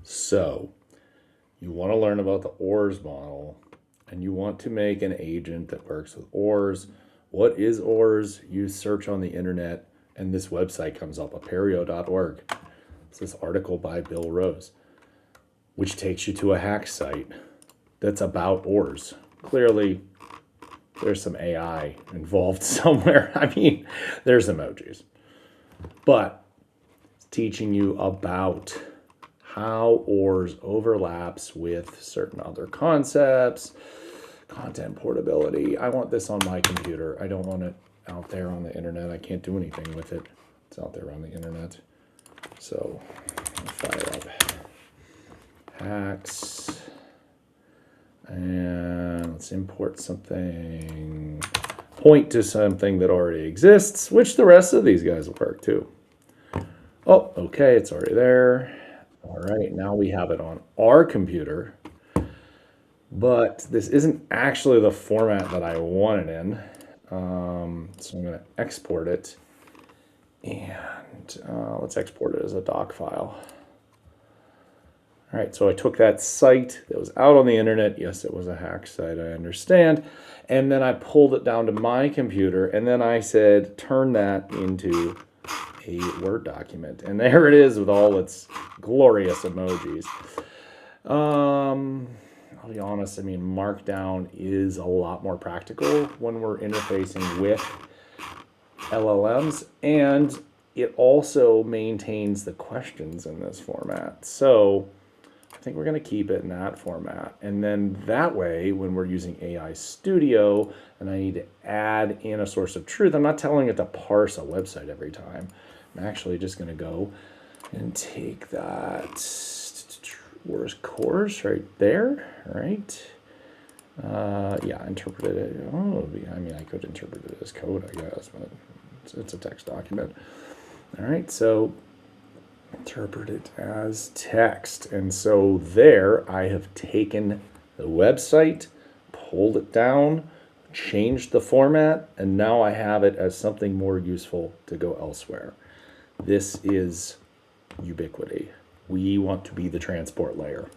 So you want to learn about the OARS model, and you want to make an agent that works with OARS. What is OARS? You search on the internet, and this website comes up, apereo.org. It's this article by Bill Rose, which takes you to a hack site that's about OARS. Clearly, there's some AI involved somewhere. I mean, there's emojis. But it's teaching you about how OARS overlaps with certain other concepts, content portability. I want this on my computer. I don't want it out there on the internet. I can't do anything with it. It's out there on the internet. So I'll fire up hacks. And let's import something, point to something that already exists, which the rest of these guys will work too. Oh, okay, it's already there. All right, now we have it on our computer, but this isn't actually the format that I want it in. So I'm going to export it, and let's export it as a doc file. All right, so I took that site that was out on the internet. Yes, it was a hack site, I understand. And then I pulled it down to my computer, and then I said, turn that into a Word document. And there it is with all its glorious emojis. I'll be honest, I mean, Markdown is a lot more practical when we're interfacing with LLMs, and it also maintains the questions in this format. So I think we're going to keep it in that format. And then that way, when we're using AI Studio and I need to add in a source of truth, I'm not telling it to parse a website every time. I'm actually just going to go and take that OARS course right there, right? Yeah, interpret it. Oh, I mean, I could interpret it as code, I guess, but it's a text document. All right, so interpret it as text. And so there I have taken the website, pulled it down, changed the format, and now I have it as something more useful to go elsewhere. This is ubiquity. We want to be the transport layer.